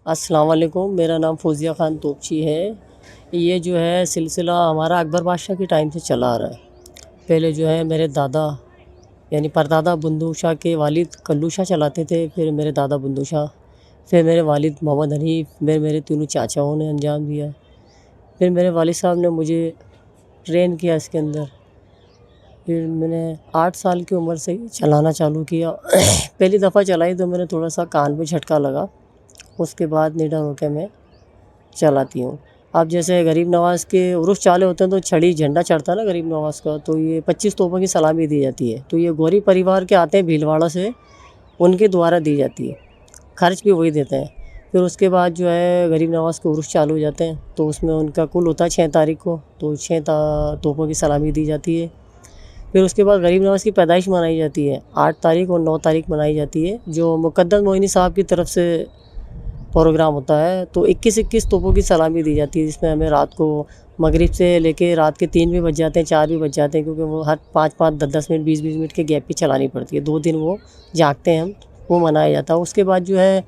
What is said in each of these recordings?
अस्सलाम वालेकुम, मेरा नाम फौजिया ख़ान तोपची है। ये जो है सिलसिला हमारा अकबर बादशाह के टाइम से चला आ रहा है। पहले जो है मेरे दादा यानी परदादा बुंदू शाह के वालिद कल्लू शाह चलाते थे, फिर मेरे दादा बुंदू शाह, फिर मेरे वालिद मोहम्मद हनीफ़, फिर मेरे तीनों चाचाओं ने अंजाम दिया। फिर मेरे वालिद साहब ने मुझे ट्रेन किया इसके अंदर। फिर मैंने 8 साल की उम्र से ही चलाना चालू किया। पहली दफ़ा चलाई तो मैंने थोड़ा सा कान पे झटका लगा, उसके बाद निडर होकर मैं चलाती हूँ। अब जैसे गरीब नवाज़ के उर्स चाले होते हैं तो छड़ी झंडा चढ़ता है ना गरीब नवाज़ का, तो ये 25 तोपों की सलामी दी जाती है। तो ये गौरी परिवार के आते हैं भीलवाड़ा से, उनके द्वारा दी जाती है, खर्च भी वही देते हैं। फिर उसके बाद जो है गरीब नवाज़ के उर्स चालू हो जाते हैं, तो उसमें उनका कुल होता है 6 तारीख को, तो 6 तोपों की सलामी दी जाती है। फिर उसके बाद गरीब नवाज़ की पैदाइश मनाई जाती है, 8 तारीख और 9 तारीख मनाई जाती है, जो मुक़द्दस मोइनी साहब की तरफ से प्रोग्राम होता है। तो 21-21 तोपों की सलामी दी जाती है, जिसमें हमें रात को मगरिब से लेके रात के 3 भी बज जाते हैं, 4 भी बज जाते हैं, क्योंकि वो हर 5-5, 10-10 मिनट, 20-20 मिनट के गैप पे चलानी पड़ती है। 2 दिन वो जागते हैं हम, वो मनाया जाता है। उसके बाद जो है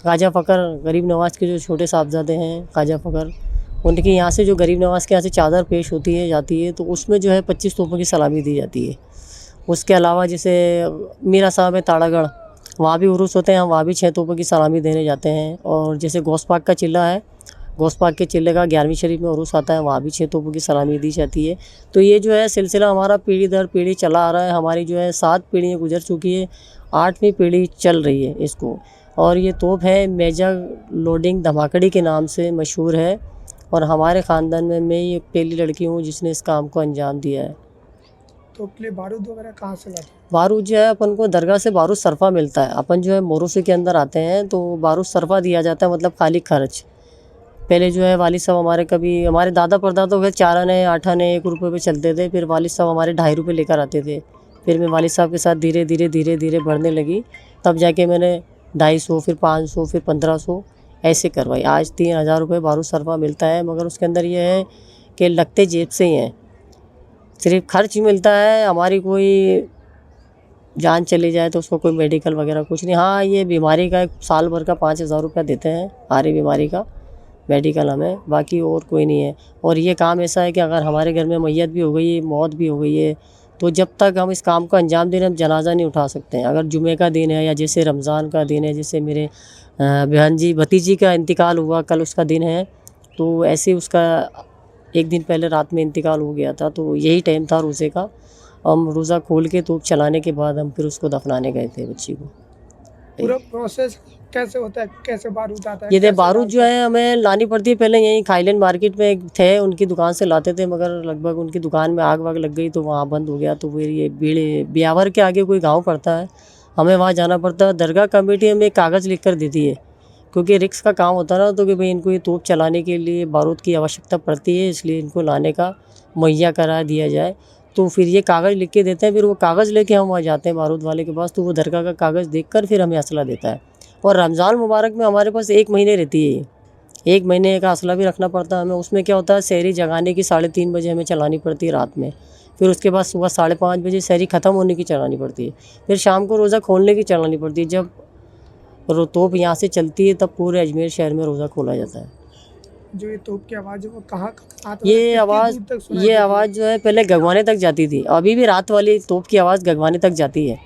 ख्वाजा फ़खर, गरीब नवाज़ के जो छोटे साहबज़ादे हैं ख्वाजा फ़खर, उनके यहाँ से जो गरीब नवाज़ के यहाँ से चादर पेश होती है जाती है, तो उसमें जो है 25 तोपों की सलामी दी जाती है। उसके अलावा जैसे मीरा साहब है ताड़ागढ़, वहाँ भी उरूस होते हैं, हम वहाँ भी 6 तोपों की सलामी देने जाते हैं। और जैसे गौस पाक का चिल्ला है, गौस पाक के चिल्ले का 11वीं शरीफ में उरूस आता है, वहाँ भी 6 तोपों की सलामी दी जाती है। तो ये जो है सिलसिला हमारा पीढ़ी दर पीढ़ी चला आ रहा है। हमारी जो है 7 पीढ़ियाँ गुजर चुकी है, 8वीं पीढ़ी चल रही है इसको। और ये तोप है मेजर लोडिंग धमाकड़ी के नाम से मशहूर है, और हमारे ख़ानदान में मैं ये पहली लड़की हूँ जिसने इस काम को अंजाम दिया है। तो के लिए बारूद वगैरह कहाँ से लाते हैं? बारूद जो है अपन को दरगाह से बारूद सरफा मिलता है। अपन जो है मोरूसी के अंदर आते हैं तो बारूद सरफा दिया जाता है, मतलब खाली खर्च। पहले जो है वालिद साहब हमारे, कभी हमारे दादा परदादा के 4 आने 8 आने 1 रुपये पे चलते थे, फिर वालिद साहब हमारे 2.5 रुपये लेकर आते थे। फिर मैं वालिद साहब के साथ धीरे धीरे धीरे धीरे बढ़ने लगी, तब जाके मैंने 250, फिर 500, फिर 1500 ऐसे करवाई। आज 3000 रुपये बारूद सरफा मिलता है, मगर उसके अंदर ये है कि लगते जेब से ही हैं, सिर्फ खर्च मिलता है। हमारी कोई जान चली जाए तो उसको कोई मेडिकल वगैरह कुछ नहीं। हाँ, ये बीमारी का एक साल भर का 5000 रुपया देते हैं, सारी बीमारी का मेडिकल हमें, बाकी और कोई नहीं है। और ये काम ऐसा है कि अगर हमारे घर में मैयत भी हो गई है, मौत भी हो गई है, तो जब तक हम इस काम को अंजाम दे रहे हैं, हम जनाजा नहीं उठा सकते हैं। अगर जुमे का दिन है या जैसे रमज़ान का दिन है, जैसे मेरे बहन जी भतीजी का इंतकाल हुआ, कल उसका दिन है, तो ऐसे उसका 1 दिन पहले रात में इंतकाल हो गया था, तो यही टाइम था रोज़े का। हम रोज़ा खोल के तोप चलाने के बाद हम फिर उसको दफनाने गए थे बच्ची को। पूरा प्रोसेस कैसे होता है, कैसे बारूद आता है, ये कैसे बारूद जो डालते हैं? है हमें लानी पड़ती है। पहले यहीं खाइलैंड मार्केट में एक थे, उनकी दुकान से लाते थे, मगर लगभग उनकी दुकान में आग वाग लग गई तो वहाँ बंद हो गया। तो फिर ये बीड़े ब्यावर के आगे कोई गांव पड़ता है, हमें वहाँ जाना पड़ता है। दरगाह कमेटी हमें एक कागज़ लिख कर देती है, क्योंकि रिक्स का काम होता है ना, तो कि भाई इनको ये तोप चलाने के लिए बारूद की आवश्यकता पड़ती है, इसलिए इनको लाने का मुहैया करा दिया जाए। तो फिर ये कागज़ लिख के देते हैं, फिर वो कागज़ लेके हम वहाँ जाते हैं बारूद वाले के पास, तो वो दरगाह का कागज़ देखकर फिर हमें असला देता है। और रमज़ान मुबारक में हमारे पास 1 महीने रहती है ये, 1 महीने का असला भी रखना पड़ता है हमें। उसमें क्या होता है, सहरी जगाने की 3:30 बजे हमें चलानी पड़ती है रात में, फिर उसके बाद सुबह 5:30 बजे सहरी ख़त्म होने की चलानी पड़ती है, फिर शाम को रोज़ा खोलने की चलानी पड़ती है। जब तोप यहाँ से चलती है तब पूरे अजमेर शहर में रोज़ा खोला जाता है। जो ये तोप की आवाज़ है वो कहाँ आता है, ये कितनी आवाज़ दूर तक सुनाई ये देती है? आवाज़ जो है पहले गगवाने तक जाती थी, अभी भी रात वाली तोप की आवाज़ गगवाने तक जाती है।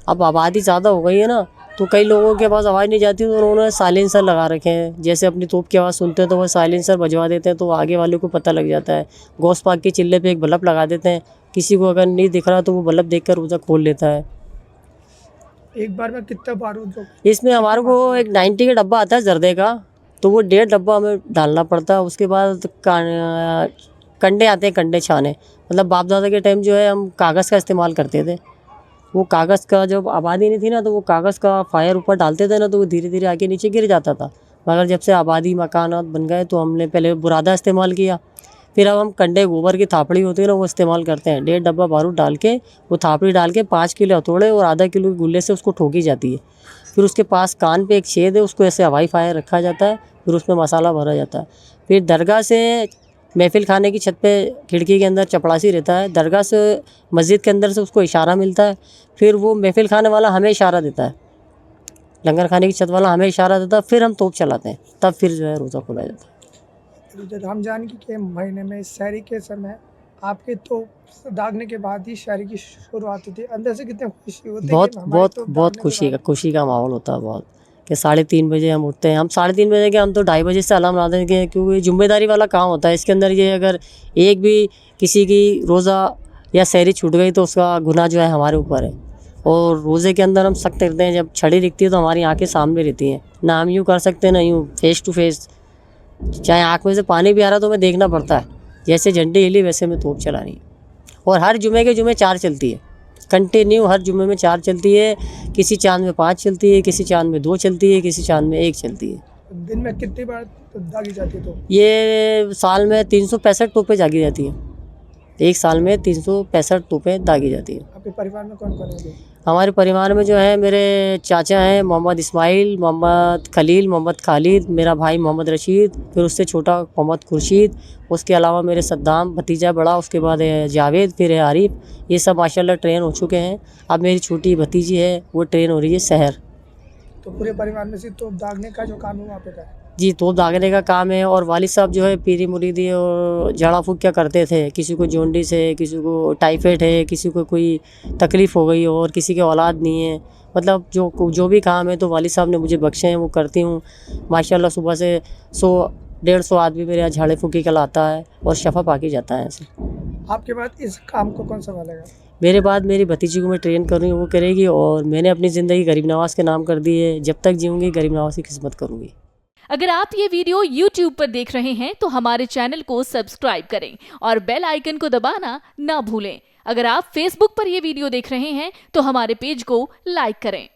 अब आबादी ज़्यादा हो गई है ना, तो कई लोगों के पास आवाज़ नहीं जाती, तो उन्होंने साइलेंसर लगा रखे हैं। जैसे अपनी तोप की आवाज़ सुनते हैं तो वो साइलेंसर बजवा देते हैं, तो आगे वाले को पता लग जाता है। गौस पाक के चिल्ले पे एक बल्ब लगा देते हैं, किसी को अगर नहीं दिख रहा तो वो बल्ब देखकर रोज़ा खोल लेता है। एक बार में कितना बारूद इसमें हमारे को एक 90 का डब्बा आता है जर्दे का, तो वो 1.5 डब्बा हमें डालना पड़ता है। उसके बाद कंडे आते हैं, कंडे छाने, मतलब बाप दादा के टाइम जो है हम कागज़ का इस्तेमाल करते थे। वो कागज़ का जब आबादी नहीं थी ना, तो वो कागज़ का फायर ऊपर डालते थे ना, तो वो धीरे धीरे आके नीचे गिर जाता था। मगर जब से आबादी मकानात बन गए तो हमने पहले बुरादा इस्तेमाल किया, फिर अब हम कंडे गोबर की थापड़ी होती है ना, वो इस्तेमाल करते हैं। 1.5 डब्बा बारूद डाल के, वो थापड़ी डाल के 5 किलो हथौड़े और आधा किलो के गुल्ले से उसको ठोकी जाती है। फिर उसके पास कान पे एक छेद है, उसको ऐसे हवाई फायर रखा जाता है, फिर उसमें मसाला भरा जाता है। फिर दरगाह से महफिल खाने की छत पे खिड़की के अंदर चपड़ासी रहता है, दरगाह से मस्जिद के अंदर से उसको इशारा मिलता है, फिर वो महफिल खाने वाला हमें इशारा देता है। लंगर खाने की छत वाला हमें इशारा देता, फिर हम तोप चलाते हैं, तब फिर जो है रोज़ा खोला जाता है। जो रमजान के महीने में शहरी के समय आपके तो दागने के बाद ही शहरी की शुरुआत होती है, अंदर से कितनी खुशी होती है बहुत कि हमारी बहुत तो बहुत दागने के खुशी का माहौल होता है बहुत, कि 3:30 बजे हम उठते हैं। हम 3:30 बजे के, हम तो 2:30 बजे से अलार्म लगा देंगे हैं, क्योंकि जिम्मेदारी वाला काम होता है। इसके अंदर ये अगर एक भी किसी की रोज़ा या सहरी छूट गई तो उसका गुनाह जो है हमारे ऊपर है। और रोज़े के अंदर हम सख्त रहते हैं, जब छड़ी दिखती है तो हमारी आंखें सामने रहती हैं, ना हम यूँ कर सकते हैं ना यूँ फेस टू फेस। चाहे आँख में से पानी भी आ रहा तो हमें देखना पड़ता है, जैसे झंडी हिली वैसे में तोप चलानी है। और हर जुमे के जुमे 4 चलती है, कंटिन्यू हर जुमे में 4 चलती है। किसी चांद में 5 चलती है, किसी चांद में 2 चलती है, किसी चांद में 1 चलती है। दिन में कितनी बार तो दागी जाती है? तो ये साल में 365 तोपें दागी जाती हैं। एक साल में 365 तोपें दागी जाती हैं। आपके परिवार में कौन कौन है? हमारे परिवार में जो है मेरे चाचा हैं मोहम्मद इस्माइल, मोहम्मद खलील, मोहम्मद खालिद, मेरा भाई मोहम्मद रशीद, फिर उससे छोटा मोहम्मद खुर्शीद, उसके अलावा मेरे सद्दाम भतीजा बड़ा, उसके बाद है जावेद, फिर है आरिफ। ये सब माशाल्लाह ट्रेन हो चुके हैं। अब मेरी छोटी भतीजी है, वो ट्रेन हो रही है शहर। तो पूरे परिवार में से तो दागने का जो काम है वो आप का है? जी, तोप दागने का काम है। और वालिद साहब जो है पीरी मुरीदी और झाड़ा फूँक क्या करते थे। किसी को जॉन्डिस है, किसी को टाइफाइड है, किसी को कोई तकलीफ़ हो गई और किसी के औलाद नहीं है, मतलब जो भी काम है तो वालिद साहब ने मुझे बख्शे हैं, वो करती हूँ। माशाल्लाह सुबह से 100-150 आदमी मेरे यहाँ झाड़े फूँकी का लाता है और शफ़ा पाके जाता है ऐसे। आपके बाद इस काम को कौन संभालेगा? मेरे बाद मेरी भतीजी को मैं ट्रेन कर रही हूँ, वो करेगी। और मैंने अपनी ज़िंदगी गरीब नवाज़ के नाम कर दी है। जब तक जीऊँगी गरीब नवाज़ की खिदमत करूँगी। अगर आप ये वीडियो YouTube पर देख रहे हैं तो हमारे चैनल को सब्सक्राइब करें और बेल आइकन को दबाना ना भूलें। अगर आप Facebook पर ये वीडियो देख रहे हैं तो हमारे पेज को लाइक करें।